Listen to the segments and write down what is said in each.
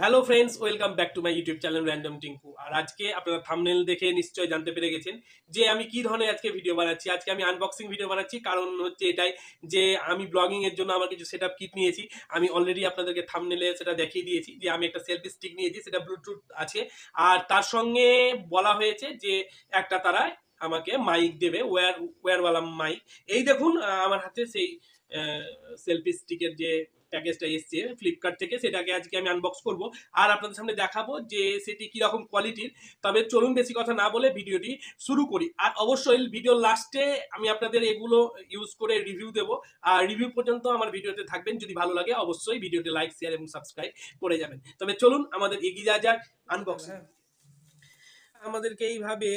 Hello friends, welcome back to my YouTube channel random Tinku. আর আজকে আপনারা থাম্বনেল দেখে নিশ্চয়ই জানতে পেরে গেছেন যে আমি কি ধরনের আজকে ভিডিও বানাচ্ছি। আজকে আমি আনবক্সিং ভিডিও বানাচ্ছি, কারণ হচ্ছে এটাই যে আমি ব্লগিং এর জন্য আমার কিছু সেটআপ কিট নিয়েছি। আমি অলরেডি আপনাদেরকে থাম্বনেলে সেটা দেখিয়ে দিয়েছি যে আমি একটা সেলফি স্টিক নিয়েছি, সেটা ব্লুটুথ আছে। আর তার সঙ্গে বলা হয়েছে যে একটা তারা আমাকে মাইক দেবে, ওয়্যারওয়ালা মাইক। এই দেখুন আমার হাতে সেই সেলফি স্টিকের যে প্যাকেজটা এসছে ফ্লিপকার্ট থেকে, সেটাকে আজকে আমি আনবক্স করব আর আপনাদের সামনে দেখাবো যে সেটি কিরকম কোয়ালিটির। তবে চলুন বেশি কথা না বলে ভিডিওটি শুরু করি। আর অবশ্যই ভিডিওর লাস্টে আমি আপনাদের এগুলো ইউজ করে রিভিউ দেবো। আর রিভিউ পর্যন্ত আমার ভিডিওতে থাকবেন। যদি ভালো লাগে অবশ্যই ভিডিওতে লাইক, শেয়ার এবং সাবস্ক্রাইব করে যাবেন। তবে চলুন আমাদের এগিয়ে যাওয়া যাক আনবক্সিং। আমাদেরকে এইভাবে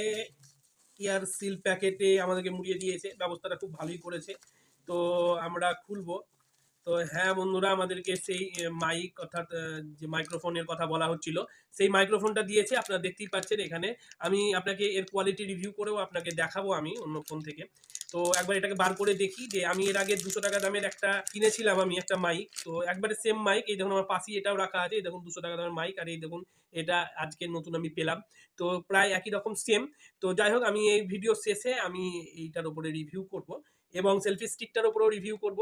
এয়ার সিল প্যাকেটে আমাদেরকে মুড়িয়ে দিয়েছে, ব্যবস্থাটা খুব ভালোই করেছে। তো আমরা খুলবো। তো হ্যাঁ বন্ধুরা, আমাদেরকে সেই মাইক অর্থাৎ যে মাইক্রোফোনের কথা বলা হচ্ছিল, সেই মাইক্রোফোনটা দিয়েছে। আপনারা দেখতেই পাচ্ছেন এখানে। আমি আপনাকে এর কোয়ালিটি রিভিউ করেও আপনাকে দেখাবো আমি অন্য ফোন থেকে। তো একবার এটাকে বার করে দেখি। যে আমি এর আগে 200 টাকা দামের একটা কিনেছিলাম আমি একটা মাইক। তো একবারে সেম মাইক, এই দেখুন আমার পাশেই এটাও রাখা আছে। এই দেখুন 200 টাকা দামের মাইক, আর এই দেখুন এটা আজকে নতুন আমি পেলাম। তো প্রায় একই রকম সেম। তো যাই হোক, আমি এই ভিডিও শেষে আমি এইটার উপরে রিভিউ করব এবং সেলফি স্টিকটার উপরেও রিভিউ করব,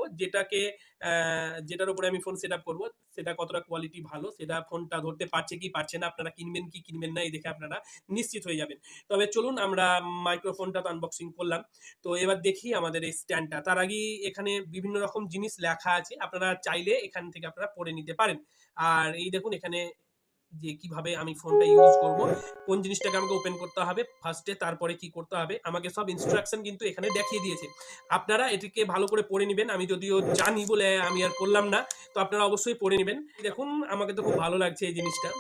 যেটার উপরে আমি ফোন সেট আপ করবো সেটা কতটা কোয়ালিটি ভালো, সেটা ফোনটা ধরতে পারছে কি পারছে না, আপনারা কিনবেন কি কিনবেন না এই দেখে আপনারা নিশ্চিত হয়ে যাবেন। তবে চলুন, আমরা মাইক্রোফোনটা তো আনবক্সিং করলাম। তো এবার দেখি আমাদের এই স্ট্যান্ডটা। তার আগে এখানে বিভিন্ন রকম জিনিস লেখা আছে, আপনারা চাইলে এখান থেকে আপনারা পড়ে নিতে পারেন। আর এই দেখুন এখানে যে কিভাবে আমি ফোনটা ইউজ করব, কোন জিনিসটাকে আমাকে ওপেন করতে হবে ফার্স্টে, তারপরে কি করতে হবে, আমাকে সব ইনস্ট্রাকশন কিন্তু এখানে দেখিয়ে দিয়েছে। আপনারা এটিকে ভালো করে পড়ে নেবেন। আমি যদিও জানি বলে আমি আর করলাম না, তো আপনারা অবশ্যই পড়ে নেবেন। দেখুন আমাকে তো খুব ভালো লাগছে এই জিনিসটা।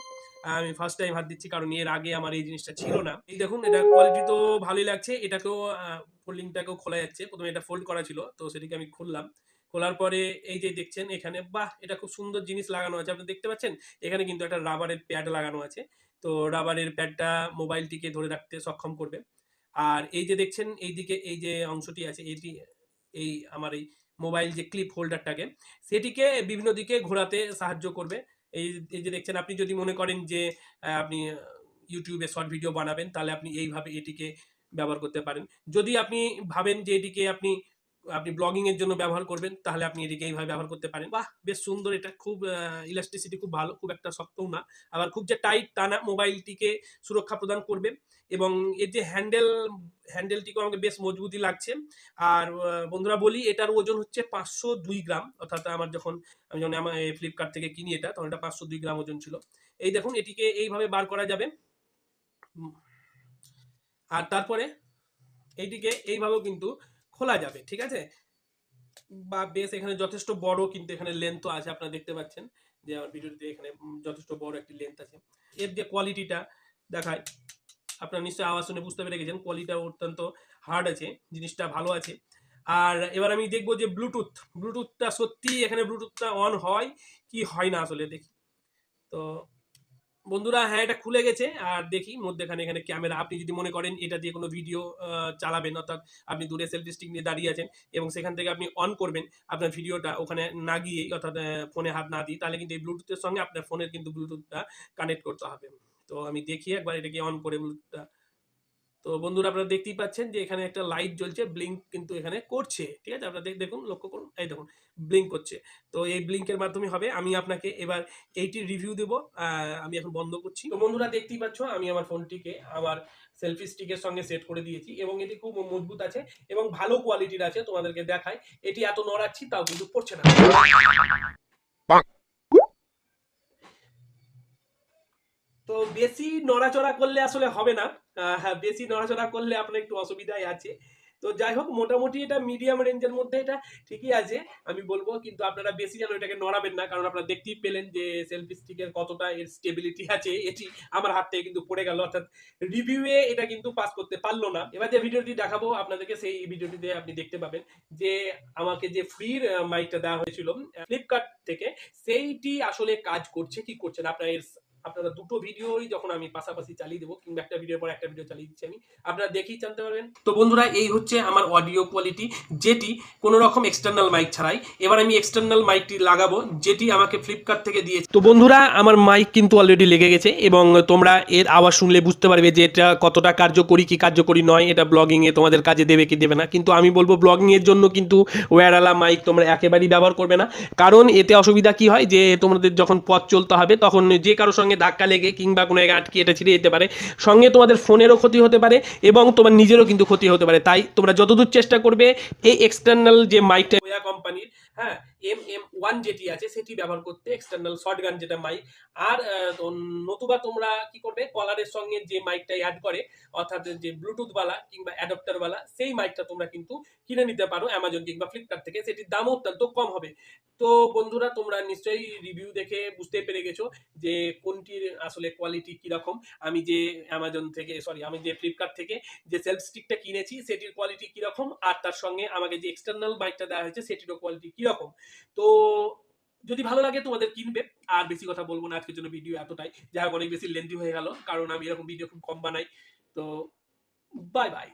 আমি ফার্স্ট টাইম হাত দিচ্ছি, কারণ এর আগে আমার এই জিনিসটা ছিল না। এই দেখুন এটা কোয়ালিটি তো ভালোই লাগছে। এটাকেও ফোল্ডিংটাকেও খোলা যাচ্ছে। প্রথমে এটা ফোল্ড করা ছিল, তো সেটিকে আমি খুললাম। খোলার পরে এই যে দেখছেন এখানে, বাহ, এটা খুব সুন্দর জিনিস লাগানো আছে, আপনি দেখতে পাচ্ছেন। এখানে কিন্তু একটা রাবারের প্যাড লাগানো আছে। তো রাবারের প্যাডটা মোবাইলটিকে ধরে রাখতে সক্ষম করবে। আর এই যে দেখছেন এইদিকে এই যে অংশটি আছে, এটি এই আমার এই মোবাইল যে ক্লিপ হোল্ডারটাকে, সেটিকে বিভিন্ন দিকে ঘোরাতে সাহায্য করবে। এই এই যে দেখছেন, আপনি যদি মনে করেন যে আপনি ইউটিউবে শর্ট ভিডিও বানাবেন, তাহলে আপনি এইভাবে এটিকে ব্যবহার করতে পারেন। যদি আপনি ভাবেন যে এটিকে আপনি আপনি ব্লগিং এর জন্য ব্যবহার করবেন, তাহলে আপনি এটিকে এইভাবে ব্যবহার করতে পারেন। বাহ, বেশ সুন্দর। এটা খুব ইলাস্টিসিটি খুব ভালো, খুব একটা শক্তও না, আবার খুব যে টাইট তা না। মোবাইলটিকে সুরক্ষা প্রদান করবে। এবং এর যে হ্যান্ডেলটিকেও আমাকে বেশ মজবুতই লাগছে। আর বন্ধুরা বলি, এটার ওজন হচ্ছে 502 গ্রাম। অর্থাৎ আমি যখন আমার ফ্লিপকার্ট থেকে কিনি এটা, তখন এটা 502 গ্রাম ওজন ছিল। এই দেখুন এটিকে এইভাবে বার করা যাবে। আর তারপরে এইটিকে এইভাবেও কিন্তু খোলা যাবে, ঠিক আছে। বা বেশ, এখানে যথেষ্ট বড় কিন্তু এখানে লেন্থও আছে, আপনারা দেখতে পাচ্ছেন যে আমার ভিডিওতে এখানে যথেষ্ট বড় একটি লেন্থ আছে। এর যে কোয়ালিটিটা দেখায়, আপনারা নিশ্চয়ই আওয়াজ শুনে বুঝতে পেরে গেছেন, কোয়ালিটিটা অত্যন্ত হার্ড আছে, জিনিসটা ভালো আছে। আর এবার আমি দেখবো যে ব্লুটুথটা সত্যি এখানে ব্লুটুথটা অন হয় কি হয় না, আসলে দেখি। তো বন্ধুরা, হ্যাঁ, এটা খুলে গেছে। আর দেখি মধ্যেখানে এখানে ক্যামেরা, আপনি যদি মনে করেন এটা দিয়ে কোনো ভিডিও চালাবেন, অর্থাৎ আপনি দূরে সেলফি স্টিক নিয়ে দাঁড়িয়ে আছেন এবং সেখান থেকে আপনি অন করবেন আপনার ভিডিওটা ওখানে না গিয়েই, অর্থাৎ ফোনে হাত না দিয়ে, তাহলে কিন্তু এই ব্লুটুথের সঙ্গে আপনার ফোনের কিন্তু ব্লুটুথটা কানেক্ট করতে হবে। তো আমি দেখি একবার এটাকে অন করে ব্লুটুথটা। তো বন্ধুরা, আপনারা দেখতেই পাচ্ছেন যে এখানে একটা লাইট জ্বলছে, ব্লিঙ্ক কিন্তু এখানে করছে, ঠিক আছে। আপনারা দেখুন, লক্ষ্য করুন, এই দেখুন ব্লিঙ্ক করছে। তো এই ব্লিঙ্কের মাধ্যমে হবে। আমি আপনাকে এবার এইটির রিভিউ দেবো। আমি এখন বন্ধ করছি। তো বন্ধুরা দেখতেই পাচ্ছ, আমি আমার ফোনটিকে আমার সেলফি স্টিকের সঙ্গে সেট করে দিয়েছি এবং এটি খুব মজবুত আছে এবং ভালো কোয়ালিটির আছে। তোমাদেরকে দেখায়, এটি এত নড়াচ্ছি তাও কিন্তু পড়ছে না। তো বেশি নড়াচড়া করলে আসলে হবে না। হ্যাঁ, বেশি নড়াচড়া করলে আপনার একটু অসুবিধাই আছে। তো যাই হোক, মোটামুটি এটা মিডিয়াম রেঞ্জের মধ্যে এটা ঠিকই আছে আমি বলবো। কিন্তু আপনারা বেশি যেন এটাকে নড়াবেন না, কারণ আপনারা দেখতেই পেলেন যে সেলফি স্টিকের কতটা এর স্টেবিলিটি আছে। এটি আমার হাত থেকে কিন্তু পড়ে গেল, অর্থাৎ রিভিউয়ে এটা কিন্তু পাস করতে পারলো না। এবার যে ভিডিওটি দেখাবো আপনাদেরকে, সেই ভিডিওটিতে আপনি দেখতে পাবেন যে আমাকে যে ফ্রির মাইকটা দেওয়া হয়েছিল ফ্লিপকার্ট থেকে, সেইটি আসলে কাজ করছে কি করছে না। আপনার আপনারা দুটো ভিডিওই যখন আমি পাশাপাশি চালিয়ে দেবো কিংবা একটা ভিডিওর পর একটা ভিডিও চালিয়ে দিচ্ছি আমি, আপনারা দেখেই জানতে পারবেন। তো বন্ধুরা এই হচ্ছে আমার অডিও কোয়ালিটি, যেটি কোনো রকম এক্সটার্নাল মাইক ছাড়াই। এবার আমি এক্সটার্নাল মাইকটি লাগাবো, যেটি আমাকে ফ্লিপকার্ট থেকে দিয়েছে। তো বন্ধুরা আমার মাইক কিন্তু অলরেডি লেগে গেছে এবং তোমরা এর আওয়াজ শুনলে বুঝতে পারবে যে এটা কতটা কার্যকরী কি কার্যকরী নয়, এটা ব্লগিংয়ে তোমাদের কাজে দেবে কি দেবে না। কিন্তু আমি বলবো ব্লগিংয়ের জন্য কিন্তু ওয়্যারওয়ালা মাইক তোমরা একেবারেই ব্যবহার করবে না, কারণ এতে অসুবিধা কি হয় যে তোমাদের যখন পথ চলতে হবে তখন যে কারোর সঙ্গে ধাক্কা লেগে কিংবা কোনো জায়গায় আটকে এটা ছিঁড়ে যেতে পারে, সঙ্গে তোমাদের ফোনেরও ক্ষতি হতে পারে এবং তোমার নিজেরও কিন্তু ক্ষতি হতে পারে। তাই তোমরা যতদূর চেষ্টা করবে এই এক্সটার্নাল যে মাইকটা ওয়া কোম্পানির, হ্যাঁ, MM1 যেটি আছে সেটি ব্যবহার করতে, এক্সটার্নাল শর্টগান যেটা মাইক। আর নতুবা তোমরা কি করবে, কলারের সঙ্গে যে মাইকটা অ্যাড করে, অর্থাৎ যে ব্লুটুথ বালা কিংবা অ্যাডাপ্টার বালা, সেই মাইকটা তোমরা কিন্তু কিনে নিতে পারো অ্যামাজন কিংবা ফ্লিপকার্ট থেকে, সেটির দামও অত্যন্ত কম হবে। তো বন্ধুরা তোমরা নিশ্চয়ই রিভিউ দেখে বুঝতে পেরে গেছো যে কোনটির আসলে কোয়ালিটি কিরকম। আমি যে আমি যে ফ্লিপকার্ট থেকে যে সেলফ স্টিকটা কিনেছি সেটির কোয়ালিটি কিরকম, আর তার সঙ্গে আমাকে যে এক্সটার্নাল মাইকটা দেওয়া হয়েছে সেটিরও কোয়ালিটি কিরকম। তো যদি ভালো লাগে তোমাদের কিনবে। আর বেশি কথা বলবো না, আজকের জন্য ভিডিও এতটাই, যাই হোক অনেক বেশি লেন্থি হয়ে গেল কারণ আমি এরকম ভিডিও খুব কম বানাই। তো বাই বাই।